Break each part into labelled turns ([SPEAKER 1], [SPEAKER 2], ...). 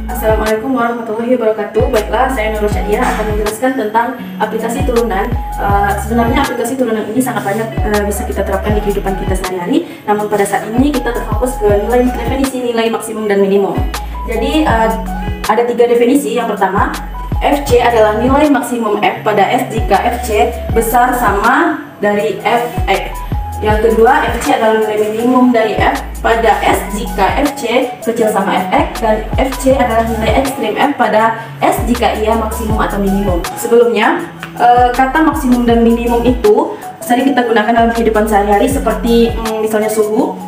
[SPEAKER 1] Assalamualaikum warahmatullahi wabarakatuh. Baiklah, saya Nurul Syadiah akan menjelaskan tentang aplikasi turunan. Sebenarnya aplikasi turunan ini sangat banyak bisa kita terapkan di kehidupan kita sehari-hari. Namun pada saat ini kita terfokus ke definisi nilai maksimum dan minimum. Jadi ada 3 definisi. Yang pertama, FC adalah nilai maksimum F pada S jika FC besar sama dari Fx. Yang kedua, FC adalah nilai minimum dari F pada S jika FC kecil sama Fx, dan FC adalah nilai ekstrim F pada S jika ia maksimum atau minimum. Sebelumnya, kata maksimum dan minimum itu sering kita gunakan dalam kehidupan sehari-hari seperti misalnya suhu.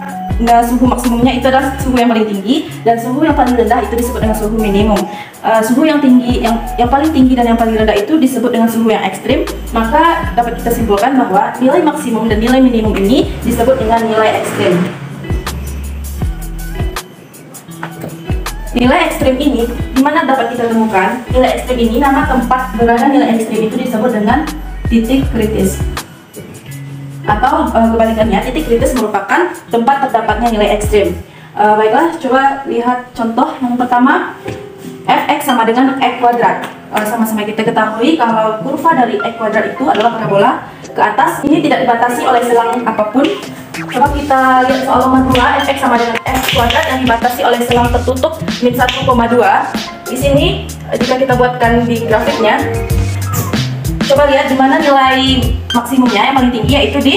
[SPEAKER 1] Nah, suhu maksimumnya itu adalah suhu yang paling tinggi, dan suhu yang paling rendah itu disebut dengan suhu minimum. Suhu yang tinggi, yang paling tinggi dan yang paling rendah itu disebut dengan suhu yang ekstrim. Maka dapat kita simpulkan bahwa nilai maksimum dan nilai minimum ini disebut dengan nilai ekstrim. Nilai ekstrim ini dimana dapat kita temukan? Nilai ekstrim ini, nama tempat berada nilai ekstrim itu disebut dengan titik kritis. Atau kebalikannya, titik kritis merupakan tempat terdapatnya nilai ekstrim. Baiklah, coba lihat contoh yang pertama. Fx sama dengan x kuadrat. Sama-sama kita ketahui kalau kurva dari x kuadrat itu adalah parabola ke atas. Ini tidak dibatasi oleh selang apapun. Coba kita lihat soal nomor 2, fx sama dengan x kuadrat yang dibatasi oleh selang tertutup min 1,2. Di sini jika kita buatkan di grafiknya, coba lihat di mana nilai maksimumnya yang paling tinggi, yaitu di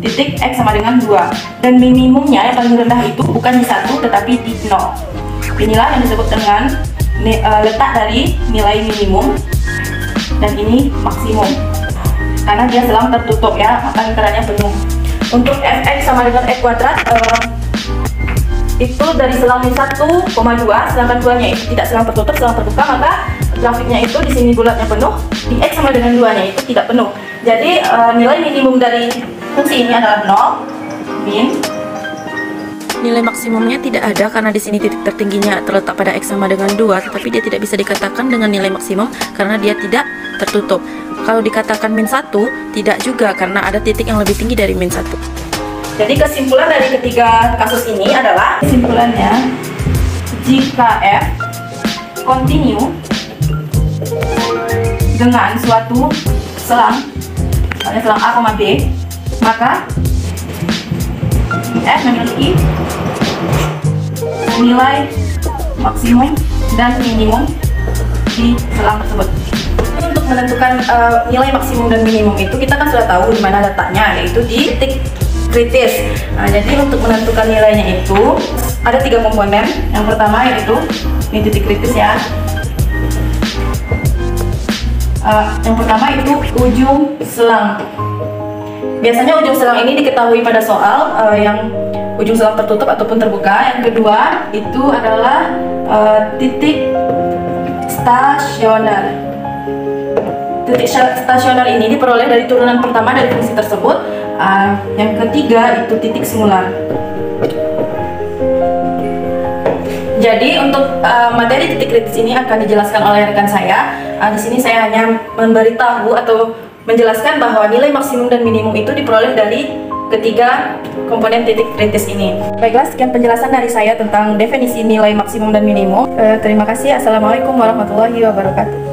[SPEAKER 1] titik x sama dengan 2, dan minimumnya yang paling rendah itu bukan di 1 tetapi di 0. Inilah yang disebut dengan letak dari nilai minimum, dan ini maksimum karena dia selang tertutup ya, maka lingkarannya penuh. Untuk fx sama dengan x kuadrat itu dari selang min 1,2, sedangkan 2-nya itu tidak selang tertutup, selang terbuka, maka grafiknya itu di sini bulatnya penuh, di x sama dengan 2-nya itu tidak penuh. Jadi nilai minimum dari fungsi ini adalah 0, min.
[SPEAKER 2] Nilai maksimumnya tidak ada karena di sini titik tertingginya terletak pada x sama dengan 2, tetapi dia tidak bisa dikatakan dengan nilai maksimum karena dia tidak tertutup. Kalau dikatakan min 1, tidak juga karena ada titik yang lebih tinggi dari min 1.
[SPEAKER 1] Jadi kesimpulan dari ketiga kasus ini adalah, kesimpulannya, jika F continue dengan suatu selang, misalnya selang A, B, maka F memiliki nilai maksimum dan minimum di selang tersebut. Untuk menentukan nilai maksimum dan minimum itu kita kan sudah tahu di mana letaknya, yaitu di titik kritis. Nah, jadi untuk menentukan nilainya itu ada 3 komponen. Yang pertama yaitu ini titik kritis ya. Yang pertama itu ujung selang. Biasanya ujung selang ini diketahui pada soal yang ujung selang tertutup ataupun terbuka. Yang kedua itu adalah titik stasioner. Titik stasioner ini diperoleh dari turunan pertama dari fungsi tersebut. Yang ketiga itu titik singular. Jadi untuk materi titik kritis ini akan dijelaskan oleh rekan saya. Di sini saya hanya memberitahu atau menjelaskan bahwa nilai maksimum dan minimum itu diperoleh dari ketiga komponen titik kritis ini. Baiklah, sekian penjelasan dari saya tentang definisi nilai maksimum dan minimum. Terima kasih. Assalamualaikum warahmatullahi wabarakatuh.